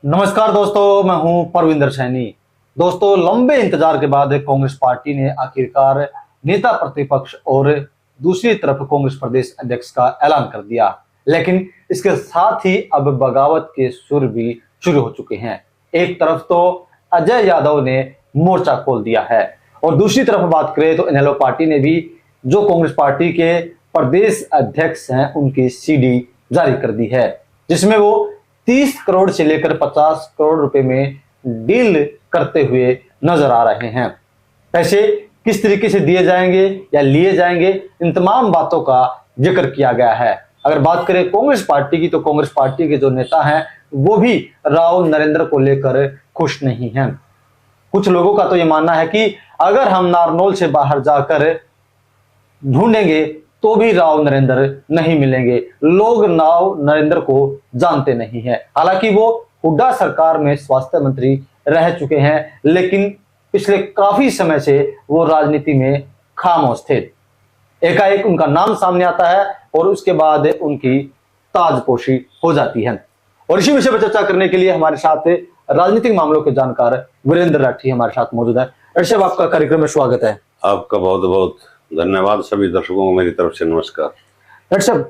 नमस्कार दोस्तों, मैं हूं परविंदर सैनी। दोस्तों, लंबे इंतजार के बाद कांग्रेस पार्टी ने आखिरकार नेता प्रतिपक्ष और दूसरी तरफ कांग्रेस प्रदेश अध्यक्ष का ऐलान कर दिया। लेकिन इसके साथ ही अब बगावत के सुर भी शुरू हो चुके हैं। एक तरफ तो अजय यादव ने मोर्चा खोल दिया है और दूसरी तरफ बात करें तो इनेलो पार्टी ने भी, जो कांग्रेस पार्टी के प्रदेश अध्यक्ष हैं, उनकी सीडी जारी कर दी है, जिसमें वो 30 करोड़ से लेकर 50 करोड़ रुपए में डील करते हुए नजर आ रहे हैं। पैसे किस तरीके से दिए जाएंगे या लिए जाएंगे, इन तमाम बातों का जिक्र किया गया है। अगर बात करें कांग्रेस पार्टी की, तो कांग्रेस पार्टी के जो नेता हैं वो भी राव नरेंद्र को लेकर खुश नहीं हैं। कुछ लोगों का तो ये मानना है कि अगर हम नारनौल से बाहर जाकर ढूंढेंगे तो भी राव नरेंद्र नहीं मिलेंगे। लोग राव नरेंद्र को जानते नहीं हैं। हालांकि वो हुड्डा सरकार में स्वास्थ्य मंत्री रह चुके हैं, लेकिन पिछले काफी समय से वो राजनीति में खामोश थे। एकाएक उनका नाम सामने आता है और उसके बाद उनकी ताजपोशी हो जाती है। और इसी विषय पर चर्चा करने के लिए हमारे साथ राजनीतिक मामलों के जानकार वीरेंद्र राठी हमारे साथ मौजूद है। ऋषभ, आपका कार्यक्रम में स्वागत है। आपका बहुत बहुत धन्यवाद। सभी दर्शकों को मेरी तरफ से नमस्कार। ऋषभ,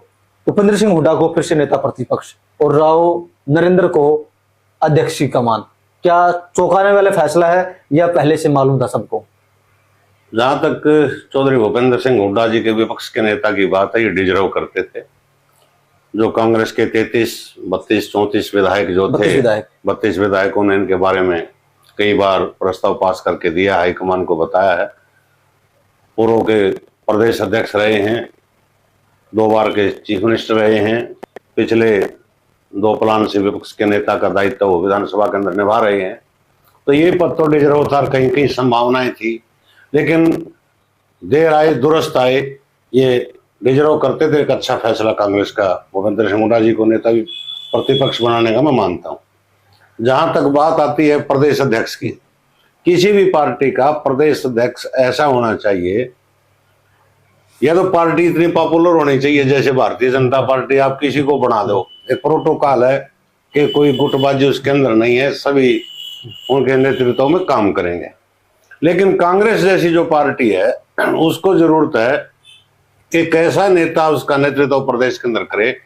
भूपेंद्र सिंह हुड्डा को फिर से नेता प्रतिपक्ष और राव नरेंद्र को अध्यक्ष की कमान, क्या चौंकाने वाला फैसला है या पहले से मालूम था सबको? जहां तक चौधरी भूपेंद्र सिंह हुड्डा जी के विपक्ष के नेता की बात है, ये डिजर्व करते थे। जो कांग्रेस के 33, 32, 34 विधायक जो थे, 32 विधायकों ने इनके बारे में कई बार प्रस्ताव पास करके दिया, हाईकमान को बताया है। पूर्व के प्रदेश अध्यक्ष रहे हैं, 2 बार के चीफ मिनिस्टर रहे हैं, पिछले 2 प्लान से विपक्ष के नेता का दायित्व वो विधानसभा के अंदर निभा रहे हैं। तो ये पद तो डिजर्व था, कहीं कहीं संभावनाएं थी, लेकिन देर आए दुरुस्त आए, ये डिजर्व करते थे। एक अच्छा फैसला कांग्रेस का भूपेंद्र सिंह हुड्डा जी को नेता प्रतिपक्ष बनाने का मैं मानता हूँ। जहां तक बात आती है प्रदेश अध्यक्ष की, किसी भी पार्टी का प्रदेश अध्यक्ष ऐसा होना चाहिए, या तो पार्टी इतनी पॉपुलर होनी चाहिए जैसे भारतीय जनता पार्टी, आप किसी को बना दो। एक प्रोटोकॉल है कि कोई गुटबाजी उसके अंदर नहीं है, सभी उनके नेतृत्व में काम करेंगे। लेकिन कांग्रेस जैसी जो पार्टी है, उसको जरूरत है कि एक ऐसा नेता उसका नेतृत्व प्रदेश के अंदर करे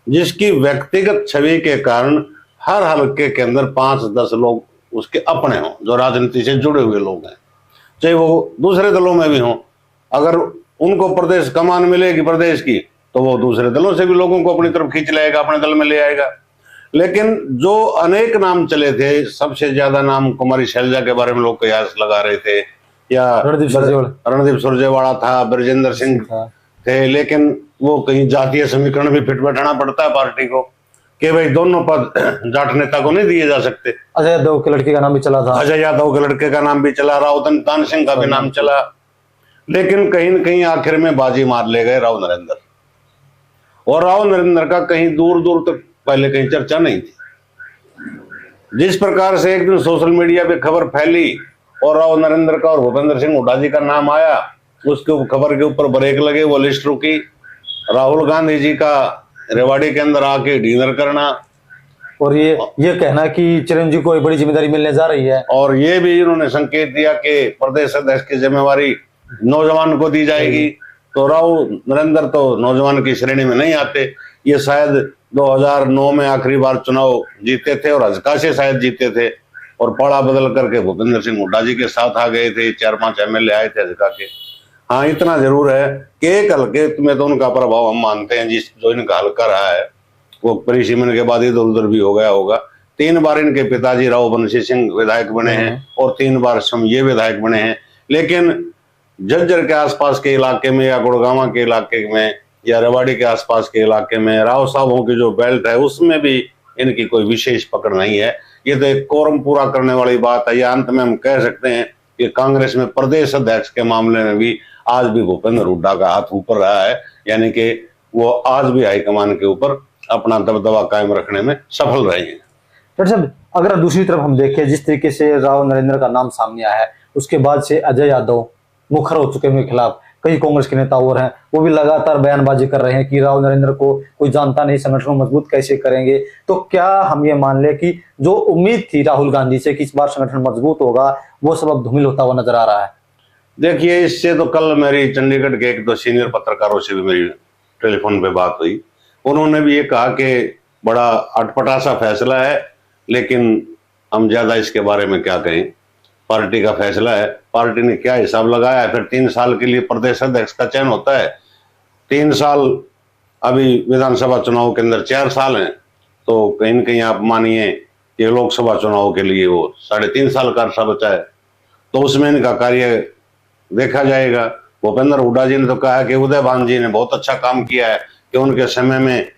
जिसकी व्यक्तिगत छवि के कारण हर हलके के अंदर 5-10 लोग उसके अपने हों, जो राजनीति से जुड़े हुए लोग हैं, चाहे वो दूसरे दलों में भी हों। अगर उनको प्रदेश कमान मिलेगी प्रदेश की, तो वो दूसरे दलों से भी लोगों को अपनी तरफ खींच लाएगा, अपने दल में ले आएगा। लेकिन जो अनेक नाम चले थे, सबसे ज्यादा नाम कुमारी शैलजा के बारे में लोग कयास लगा रहे थे, या रणदीप सुरजेवाला था, ब्रजेंद्र सिंह थे, लेकिन वो कहीं जातीय समीकरण भी फिट बैठाना पड़ता है पार्टी को कि भाई दोनों पद जाट नेता को नहीं दिए जा सकते। अजय यादव के लड़के का नाम भी चला था, अजय यादव के लड़के का नाम भी चला, राव दान सिंह का भी नाम चला, लेकिन कहीं न कहीं आखिर में बाजी मार ले गए राव नरेंद्र। और राव नरेंद्र का कहीं दूर दूर तक पहले कहीं चर्चा नहीं थी। जिस प्रकार से एक दिन सोशल मीडिया पे खबर फैली और राव नरेंद्र का और भूपेंद्र सिंह हुड्डा जी का नाम आया, उसके खबर के ऊपर ब्रेक लगे, वो लिस्ट रुकी। राहुल गांधी जी का रेवाड़ी के अंदर आके डिनर करना, और ये कहना कि चिरंजीवी को एक बड़ी जिम्मेदारी मिलने जा रही है, और ये भी इन्होंने संकेत दिया कि प्रदेश अध्यक्ष की जिम्मेवारी नौजवान को दी जाएगी। तो राव नरेंद्र तो नौजवान की श्रेणी में नहीं आते। ये शायद 2009 में आखिरी बार चुनाव जीते थे और हजका से शायद जीते थे, और पाड़ा बदल करके भूपेंद्र सिंह हुड्डा जी के साथ आ गए थे। 4-5 एमएलए आए थे हजका के। हाँ, इतना जरूर है कि एक हल्के में तो उनका प्रभाव हम मानते हैं, जो इनका हल्का रहा है वो परिसीमन के बाद इधर उधर भी हो गया होगा। 3 बार इनके पिताजी राव बंसी सिंह विधायक बने हैं और 3 बार ये विधायक बने हैं। लेकिन झज्जर के आसपास के इलाके में या गुड़गांव के इलाके में या रेवाड़ी के आसपास के इलाके में राव साहबों की जो बेल्ट है, उसमें भी इनकी कोई विशेष पकड़ नहीं है। ये तो एक कोरम पूरा करने वाली बात है। या अंत में हम कह सकते हैं कि कांग्रेस में प्रदेश अध्यक्ष के मामले में भी आज भी भूपेंद्र हुड्डा का हाथ ऊपर रहा है, यानी कि वो आज भी हाईकमान के ऊपर अपना दबदबा कायम रखने में सफल रहे हैं। डॉक्टर साहब, अगर दूसरी तरफ हम देखें, जिस तरीके से राव नरेंद्र का नाम सामने आया है, उसके बाद से अजय यादव मुखर हो चुके हैं खिलाफ, कई कांग्रेस के नेता और हैं, वो भी लगातार बयानबाजी कर रहे हैं कि राव नरेंद्र को कोई जानता नहीं, संगठन को मजबूत कैसे करेंगे। तो क्या हम ये मान लें कि जो उम्मीद थी राहुल गांधी से कि इस बार संगठन मजबूत होगा, वो सब अब धूमिल होता हुआ नजर आ रहा है? देखिए, इससे तो कल मेरी चंडीगढ़ के एक दो सीनियर पत्रकारों से भी मेरी टेलीफोन पे बात हुई। उन्होंने भी ये कहा कि बड़ा अटपटा सा फैसला है, लेकिन हम ज्यादा इसके बारे में क्या कहें, पार्टी का फैसला है, पार्टी ने क्या हिसाब लगाया है। फिर 3 साल के लिए प्रदेश अध्यक्ष का चयन होता है, 3 साल अभी विधानसभा चुनाव के अंदर 4 साल हैं, तो कहीं न कहीं आप मानिए कि लोकसभा चुनाव के लिए वो 3.5 साल का अर्सा बचा है, तो उसमें इनका कार्य देखा जाएगा। भूपेंद्र हुड्डा जी ने तो कहा कि उदयभान जी ने बहुत अच्छा काम किया है, कि उनके समय में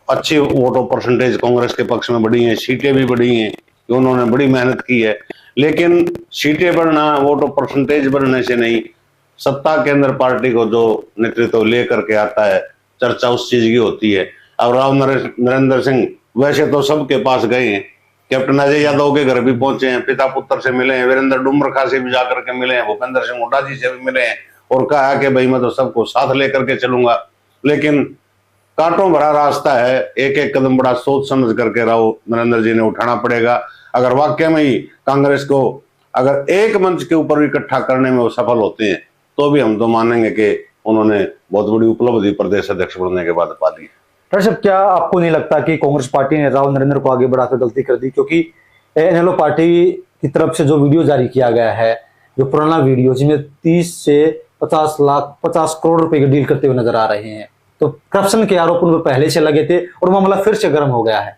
अच्छी वोटों परसेंटेज कांग्रेस के पक्ष में बढ़ी है, सीटें भी बढ़ी हैं, कि उन्होंने बड़ी मेहनत की है। लेकिन सीटें बढ़ना, वोटों परसेंटेज बढ़ने से नहीं, सत्ता के अंदर पार्टी को जो नेतृत्व लेकर के आता है, चर्चा उस चीज की होती है। अब राव नरेंद्र सिंह वैसे तो सबके पास गए हैं, कैप्टन अजय यादव के घर भी पहुंचे हैं, पिता पुत्र से मिले हैं, वीरेंद्र डुमरखा से भी जाकर के मिले हैं, भूपेंद्र सिंह हुड्डा जी से भी मिले हैं, और कहा कि भाई मैं तो सबको साथ लेकर के चलूंगा। लेकिन कांटों भरा रास्ता है, एक एक कदम बड़ा सोच समझ करके राव नरेंद्र जी ने उठाना पड़ेगा। अगर वाकई में ही कांग्रेस को अगर एक मंच के ऊपर इकट्ठा करने में वो सफल होते हैं, तो भी हम तो मानेंगे कि उन्होंने बहुत बड़ी उपलब्धि प्रदेश अध्यक्ष बनने के बाद पा ली। डॉक्टर साहब, क्या आपको नहीं लगता कि कांग्रेस पार्टी ने राव नरेंद्र को आगे बढ़ाकर गलती कर दी? क्योंकि इनेलो पार्टी की तरफ से जो वीडियो जारी किया गया है, जो पुराना वीडियो जिसमें 30 से 50 करोड़ रुपए की डील करते हुए नजर आ रहे हैं, तो करप्शन के आरोप उन पर पहले से लगे थे और मामला फिर से गर्म हो गया है।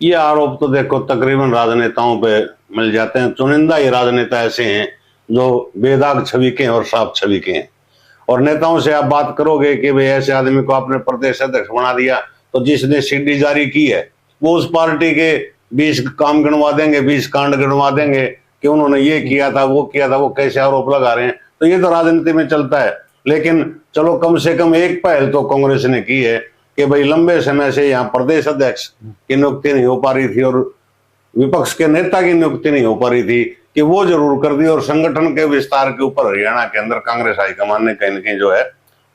ये आरोप तो देखो तकरीबन राजनेताओं पे मिल जाते हैं। चुनिंदा ही राजनेता ऐसे हैं जो बेदाग छवि के और साफ छवि के हैं, और नेताओं से आप बात करोगे कि भाई ऐसे आदमी को आपने प्रदेश अध्यक्ष बना दिया, तो जिसने सीडी जारी की है वो उस पार्टी के 20 काम गिनवा देंगे, 20 कांड गिनवा देंगे कि उन्होंने ये किया था, वो किया था, वो कैसे आरोप लगा रहे हैं। तो ये तो राजनीति में चलता है। लेकिन चलो कम से कम एक पहल तो कांग्रेस ने की है कि भाई लंबे समय से यहाँ प्रदेश अध्यक्ष की नियुक्ति नहीं हो पा रही थी और विपक्ष के नेता की नियुक्ति नहीं हो पा रही थी, कि वो जरूर कर दी। और संगठन के विस्तार के ऊपर हरियाणा के अंदर कांग्रेस हाईकमान ने कहीं न कहीं जो है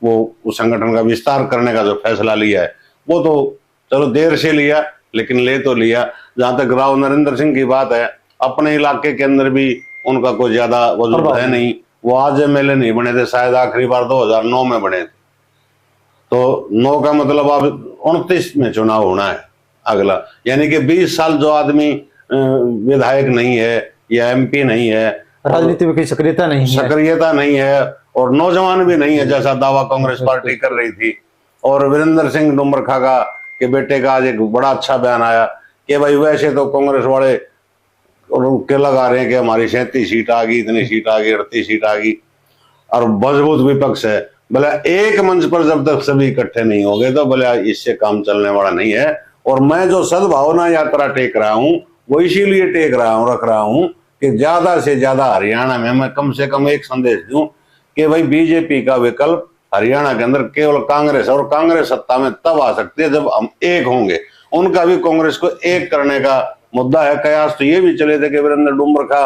वो उस संगठन का विस्तार करने का जो फैसला लिया है, वो तो चलो देर से लिया, लेकिन ले तो लिया। जहां तक राव नरेंद्र सिंह की बात है, अपने इलाके के अंदर भी उनका कोई ज्यादा वजूद है नहीं। वो आज एमएलए नहीं बने थे, शायद आखिरी बार 2009 में बने थे। तो 9 का मतलब अब 29 में चुनाव होना है अगला, यानी कि 20 साल जो आदमी विधायक नहीं है या एमपी नहीं है, राजनीति में कोई सक्रियता नहीं है और नौजवान भी नहीं है जैसा दावा कांग्रेस पार्टी कर रही थी। और वीरेंद्र सिंह डुमरखा का के बेटे का आज एक बड़ा अच्छा बयान आया कि भाई वैसे तो कांग्रेस वाले के लगा रहे हैं कि हमारी 37 सीट आ गई, इतनी सीट आ गई, 38 सीट आ गई और मजबूत विपक्ष है। भले एक मंच पर जब तक सभी इकट्ठे नहीं हो गए तो भले इससे काम चलने वाला नहीं है। और मैं जो सद्भावना यात्रा टेक रहा हूं वो इसीलिए टेक रहा हूं, रख रहा हूं कि ज्यादा से ज्यादा हरियाणा में मैं कम से कम एक संदेश दूं कि भाई बीजेपी का विकल्प हरियाणा के अंदर केवल कांग्रेस, और कांग्रेस सत्ता में तब आ सकती है जब हम एक होंगे। उनका भी कांग्रेस को एक करने का मुद्दा है। कयास तो ये भी चले थे कि वीरेंद्र डुमरखा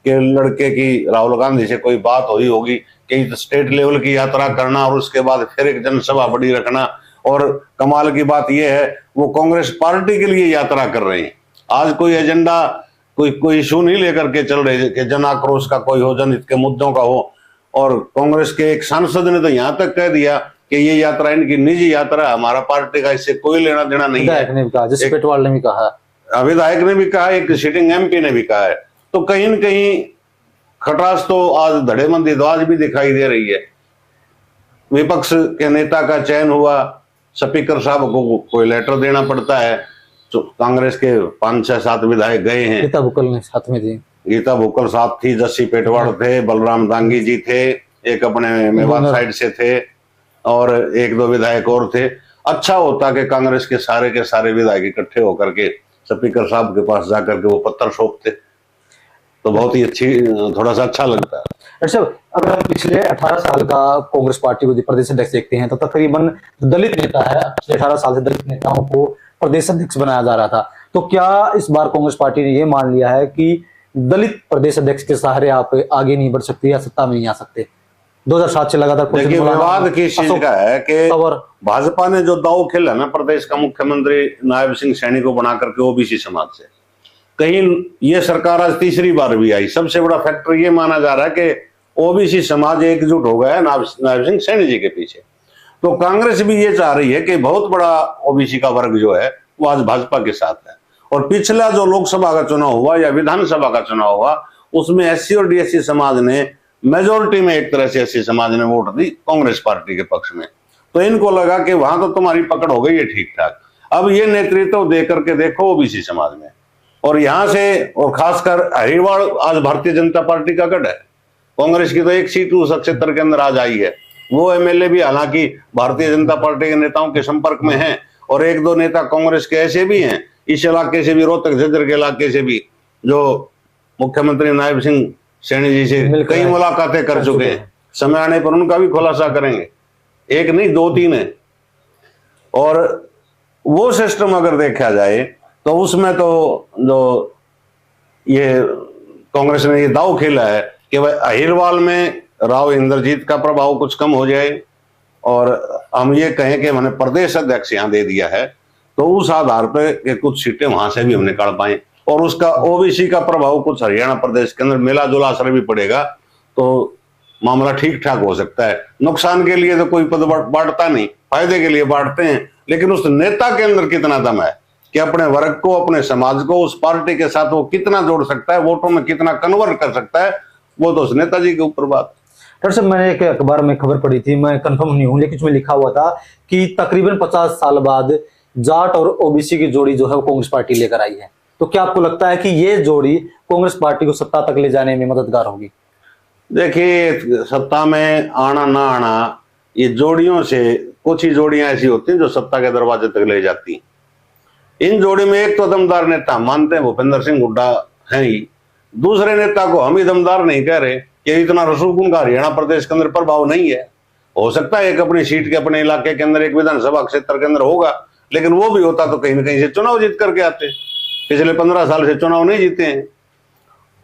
के लड़के की राहुल गांधी से कोई बात हुई होगी कि स्टेट लेवल की यात्रा करना और उसके बाद फिर एक जनसभा बड़ी रखना। और कमाल की बात यह है वो कांग्रेस पार्टी के लिए यात्रा कर रहे हैं। आज कोई एजेंडा, कोई इशू नहीं लेकर के चल रहे कि जन आक्रोश का कोई हो, जनहित के मुद्दों का हो। और कांग्रेस के एक सांसद ने तो यहाँ तक कह दिया कि ये यात्रा इनकी निजी यात्रा है, हमारा पार्टी का इससे कोई लेना देना नहीं है। विधायक ने भी कहा, जिस पेटवाल ने भी कहा, विधायक ने भी कहा, एक सिटिंग एमपी ने भी कहा है। तो कहीं न कहीं खटास तो आज धड़ेबंदी तो आज भी दिखाई दे रही है। विपक्ष के नेता का चयन हुआ, स्पीकर साहब को कोई लेटर देना पड़ता है। तो कांग्रेस के 5, 6, 7 विधायक गए हैं। गीता भुक्कल ने साथ में थी, गीता भुक्कल साथ थी, जस्सी पेटवाड़ थे, बलराम दांगी जी थे, एक अपने मेवात साइड से थे और 1-2 विधायक और थे। अच्छा होता कि कांग्रेस के सारे विधायक इकट्ठे होकर के स्पीकर साहब के पास जाकर के वो पत्र सौंपते तो बहुत ही थोड़ा सा अच्छा लगता है। अच्छा, अगर हम पिछले 18 साल का कांग्रेस पार्टी को प्रदेश अध्यक्ष देखते हैं तो तकरीबन दलित नेता है, पिछले 18 साल से दलित नेताओं को प्रदेश अध्यक्ष बनाया जा रहा था। तो क्या इस बार कांग्रेस पार्टी ने यह मान लिया है कि दलित प्रदेश अध्यक्ष के सहारे आप आगे नहीं बढ़ सकते या सत्ता में नहीं आ सकते? 2007 से लगातार देखिए विवाद किस चीज का है कि और भाजपा ने जो दाव खेला ना प्रदेश का मुख्यमंत्री नायब सिंह सैनी को बना करके ओबीसी समाज से, कहीं ये सरकार आज तीसरी बार भी आई, सबसे बड़ा फैक्टर ये माना जा रहा है कि ओबीसी समाज एकजुट हो गया है नायब सिंह सैनी जी के पीछे। तो कांग्रेस भी ये चाह रही है कि बहुत बड़ा ओबीसी का वर्ग जो है वो आज भाजपा के साथ है। और पिछला जो लोकसभा का चुनाव हुआ या विधानसभा का चुनाव हुआ उसमें एससी और डीएससी समाज ने मेजोरिटी में, एक तरह से एससी समाज ने वोट दी कांग्रेस पार्टी के पक्ष में। तो इनको लगा कि वहां तो तुम्हारी पकड़ हो गई है ठीक ठाक, अब ये नेतृत्व दे करके देखो ओबीसी समाज में। और यहां से, और खासकर हरिवाड़ आज भारतीय जनता पार्टी का गढ़ है, कांग्रेस की तो एक सीट उस क्षेत्र के अंदर आज आई है। वो एमएलए भी हालांकि भारतीय जनता पार्टी के नेताओं के संपर्क में हैं, और एक दो नेता कांग्रेस के ऐसे भी हैं इस इलाके से भी, रोहतक झज्जर के इलाके से भी, जो मुख्यमंत्री नायब सिंह सैनी जी से कई मुलाकातें कर चुके हैं। समय आने पर उनका भी खुलासा करेंगे, एक नहीं 2-3 है। और वो सिस्टम अगर देखा जाए तो उसमें तो जो ये कांग्रेस ने ये दाव खेला है कि भाई अहिरवाल में राव इंद्रजीत का प्रभाव कुछ कम हो जाए, और हम ये कहें कि हमने प्रदेश अध्यक्ष यहाँ दे दिया है तो उस आधार पर कि कुछ सीटें वहां से भी हम निकाल पाए, और उसका ओबीसी का प्रभाव कुछ हरियाणा प्रदेश के अंदर मिला जुला असर भी पड़ेगा, तो मामला ठीक ठाक हो सकता है। नुकसान के लिए तो कोई पद बांटता नहीं, फायदे के लिए बांटते हैं, लेकिन उस नेता के अंदर कितना दम है कि अपने वर्ग को, अपने समाज को उस पार्टी के साथ वो कितना जोड़ सकता है, वोटों में कितना कन्वर्ट कर सकता है, वो तो उस नेताजी के ऊपर बात। डॉक्टर साहब, मैंने एक अखबार में खबर पढ़ी थी, मैं कंफर्म नहीं हूं, लेकिन उसमें लिखा हुआ था कि तकरीबन 50 साल बाद जाट और ओबीसी की जोड़ी जो है वो कांग्रेस पार्टी लेकर आई है। तो क्या आपको लगता है कि ये जोड़ी कांग्रेस पार्टी को सत्ता तक ले जाने में मददगार होगी? देखिए, सत्ता में आना ना आना, ये जोड़ियों से, कुछ ही जोड़ियां ऐसी होती हैं जो सत्ता के दरवाजे तक ले जाती हैं। इन जोड़ी में एक तो दमदार नेता मानते हैं भूपेंद्र सिंह हुड्डा है ही, दूसरे नेता को हम ही दमदार नहीं कह रहे कि इतना रसूख उनका हरियाणा प्रदेश के अंदर प्रभाव नहीं है। हो सकता है एक अपनी सीट के, अपने इलाके के अंदर, एक विधानसभा क्षेत्र के अंदर होगा, लेकिन वो भी होता तो कहीं ना कहीं से चुनाव जीत करके आते। पिछले 15 साल से चुनाव नहीं जीते हैं,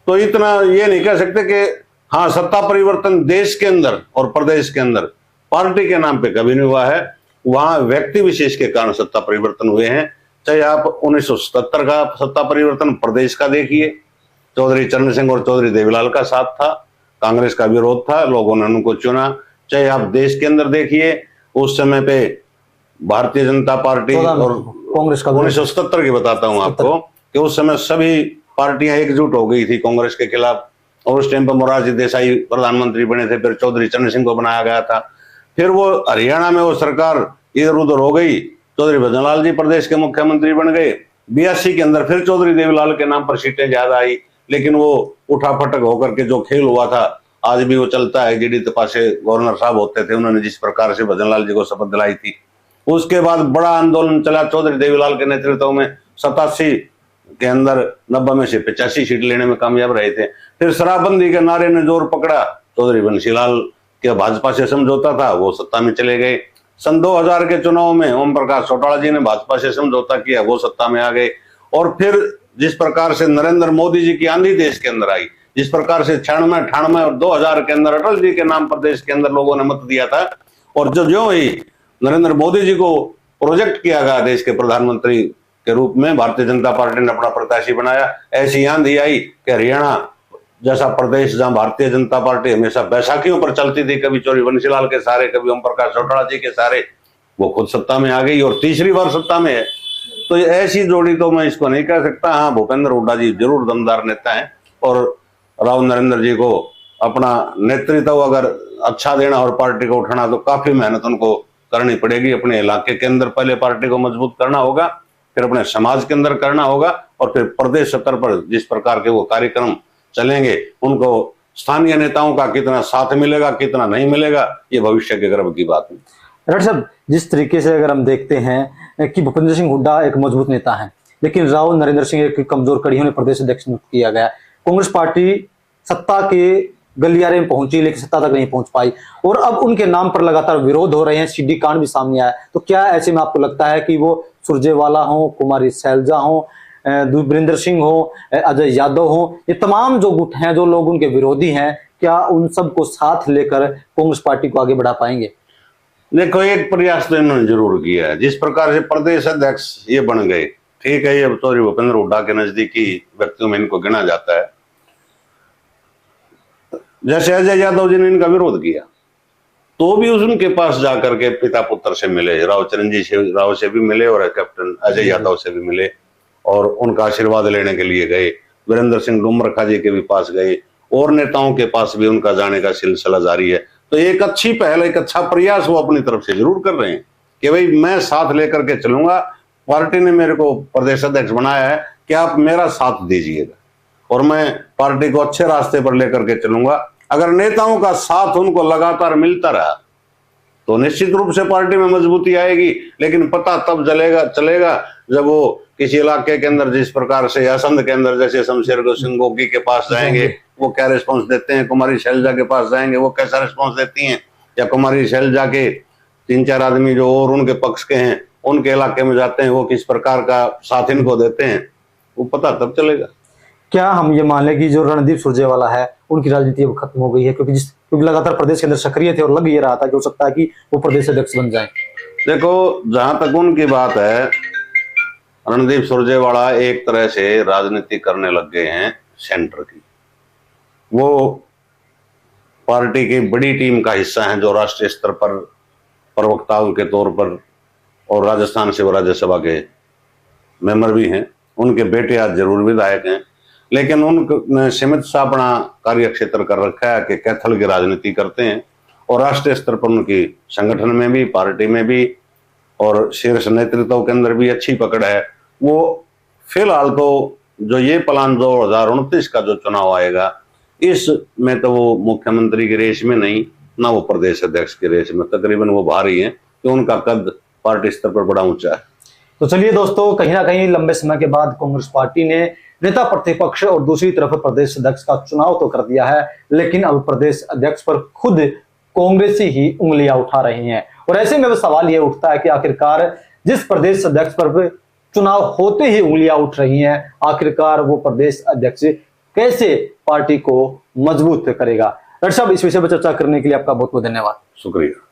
तो इतना ये नहीं कह सकते कि हाँ सत्ता परिवर्तन देश के अंदर और प्रदेश के अंदर पार्टी के नाम पे कभी नहीं हुआ है। वहां व्यक्ति विशेष के कारण सत्ता परिवर्तन हुए हैं। चाहे आप 1977 का सत्ता परिवर्तन प्रदेश का देखिए, चौधरी चरण सिंह और चौधरी देवीलाल का साथ था, कांग्रेस का विरोध था, लोगों ने उनको चुना। चाहे आप देश के अंदर देखिए, उस समय पे भारतीय जनता पार्टी और कांग्रेस का 1977 की बताता हूं आपको कि उस समय सभी पार्टियां एकजुट हो गई थी कांग्रेस के खिलाफ, और उस टाइम पर मोरारजी देसाई प्रधानमंत्री बने थे, फिर चौधरी चरण सिंह को बनाया गया था। फिर वो हरियाणा में वो सरकार इधर उधर हो गई, चौधरी भजनलाल जी प्रदेश के मुख्यमंत्री बन गए। 82 के अंदर फिर चौधरी देवीलाल के नाम पर सीटें ज्यादा आई, लेकिन वो उठाफटक होकर के जो खेल हुआ था आज भी वो चलता है। जीडी तपासे गवर्नर साहब होते थे, उन्होंने जिस प्रकार से भजनलाल जी को शपथ दिलाई थी, उसके बाद बड़ा आंदोलन चला चौधरी देवीलाल के नेतृत्व में। 87 के अंदर 90 में से 85 सीट लेने में कामयाब रहे थे। फिर शराबबंदी के नारे ने जोर पकड़ा, चौधरी बंशीलाल के भाजपा से समझौता था, वो सत्ता में चले गए। सन 2000 के चुनाव में ओम प्रकाश चौटाला जी ने भाजपा से समझौता किया, वो सत्ता में आ गए। और फिर जिस प्रकार से नरेंद्र मोदी जी की आंधी देश के अंदर आई, जिस प्रकार से 96, 98 और 2000 के अंदर अटल जी के नाम पर देश के अंदर लोगों ने मत दिया था, और जो ही नरेंद्र मोदी जी को प्रोजेक्ट किया गया देश के प्रधानमंत्री के रूप में, भारतीय जनता पार्टी ने अपना प्रत्याशी बनाया। ऐसी आंधी आई कि हरियाणा जैसा प्रदेश जहां भारतीय जनता पार्टी हमेशा बैसाखियों पर चलती थी, कभी चौधरी बंशीलाल के सारे, कभी ओम प्रकाश चौटाला जी के सारे, वो खुद सत्ता में आ गई और तीसरी बार सत्ता में है। तो ऐसी जोड़ी तो मैं इसको नहीं कह सकता। हाँ, भूपेंद्र हुड्डा जी जरूर दमदार नेता हैं, और राव नरेंद्र जी को अपना नेतृत्व अगर अच्छा देना और पार्टी को उठाना तो काफी मेहनत उनको करनी पड़ेगी। अपने इलाके के अंदर पहले पार्टी को मजबूत करना होगा, फिर अपने समाज के अंदर करना होगा, और फिर प्रदेश स्तर पर जिस प्रकार के वो कार्यक्रम चलेंगे, उनको स्थानीय नेताओं का कितना साथ मिलेगा, कितना नहीं मिलेगा, ये भविष्य के गर्व की बात है। डॉक्टर साहब, जिस तरीके से अगर हम देखते हैं कि भूपेंद्र सिंह हुड्डा एक मजबूत नेता है, लेकिन राव नरेंद्र सिंह एक कमजोर कड़ी, उन्हें प्रदेश अध्यक्ष नियुक्त किया गया। कांग्रेस पार्टी सत्ता के गलियारे में पहुंची, लेकिन सत्ता तक नहीं पहुंच पाई, और अब उनके नाम पर लगातार विरोध हो रहे हैं, सीडी कांड भी सामने आया। तो क्या ऐसे में आपको लगता है कि वो सुरजेवाला हो, कुमारी सैलजा हो, वीरेंद्र सिंह हो, अजय यादव हो, ये तमाम जो गुट हैं, जो लोग उनके विरोधी हैं, क्या उन सबको साथ लेकर कांग्रेस पार्टी को आगे बढ़ा पाएंगे? देखो, एक प्रयास तो इन्होंने जरूर किया है। जिस प्रकार से प्रदेश अध्यक्ष ये बन गए, ठीक है, ये चौधरी भूपेंद्र हुड्डा के नजदीकी व्यक्तियों में इनको गिना जाता है। जैसे अजय यादव जी ने इनका विरोध किया, तो भी उनके पास जाकर के पिता पुत्र से मिले, राव चिरंजीव राव से भी मिले और कैप्टन अजय यादव से भी मिले और उनका आशीर्वाद लेने के लिए गए। वीरेंद्र सिंह डुमरखा जी के भी पास गए और नेताओं के पास भी उनका जाने का सिलसिला जारी है। तो एक अच्छी पहल, एक अच्छा प्रयास वो अपनी तरफ से जरूर कर रहे हैं कि भाई मैं साथ लेकर के चलूंगा, पार्टी ने मेरे को प्रदेश अध्यक्ष बनाया है कि आप मेरा साथ दीजिएगा और मैं पार्टी को अच्छे रास्ते पर लेकर के चलूंगा। अगर नेताओं का साथ उनको लगातार मिलता रहा तो निश्चित रूप से पार्टी में मजबूती आएगी। लेकिन पता तब चलेगा जब वो किसी इलाके के अंदर, जिस प्रकार से असंध के अंदर जैसे शमशेर सिंह गोगी के पास जाएंगे, वो क्या रिस्पॉन्स देते हैं, कुमारी शैलजा के पास जाएंगे वो कैसा रिस्पॉन्स देती हैं, या कुमारी शैलजा के 3-4 आदमी जो और उनके पक्ष के हैं उनके इलाके में जाते हैं, वो किस प्रकार का साथ इनको देते हैं, वो पता तब चलेगा। क्या हम ये मान लें कि जो रणदीप सुरजेवाला है उनकी राजनीति अब खत्म हो गई है, क्योंकि लगातार प्रदेश के अंदर सक्रिय थे और लग ये रहा था कि हो सकता है कि वो प्रदेश अध्यक्ष बन जाएं? देखो, जहां तक उनकी बात है, रणदीप सुरजेवाला एक तरह से राजनीति करने लग गए हैं सेंटर की। वो पार्टी की बड़ी टीम का हिस्सा हैं जो राष्ट्रीय स्तर पर प्रवक्ताओं के तौर पर, और राजस्थान से वो राज्यसभा के मेंबर भी हैं। उनके बेटे आज जरूर विधायक हैं, लेकिन उन्होंने सीमित सा अपना कार्य क्षेत्र कर रखा है कि कैथल की राजनीति करते हैं और राष्ट्रीय स्तर पर उनकी संगठन में भी, पार्टी में भी और शीर्ष नेतृत्व के अंदर भी अच्छी पकड़ है। वो फिलहाल तो जो ये प्लान 2029 का जो चुनाव आएगा, इसमें तो वो मुख्यमंत्री की रेस में नहीं, ना वो प्रदेश अध्यक्ष की रेस में, तकरीबन वो बाहर ही है कि उनका कद पार्टी स्तर पर बड़ा ऊंचा है। तो चलिए दोस्तों, कहीं ना कहीं लंबे समय के बाद कांग्रेस पार्टी ने नेता प्रतिपक्ष और दूसरी तरफ प्रदेश अध्यक्ष का चुनाव तो कर दिया है, लेकिन अब प्रदेश अध्यक्ष पर खुद कांग्रेस ही उंगलियां उठा रही हैं। और ऐसे में सवाल यह उठता है कि आखिरकार जिस प्रदेश अध्यक्ष पर चुनाव होते ही उंगलियां उठ रही हैं, आखिरकार वो प्रदेश अध्यक्ष कैसे पार्टी को मजबूत करेगा? डॉक्टर साहब, इस विषय पर चर्चा करने के लिए आपका बहुत बहुत धन्यवाद। शुक्रिया।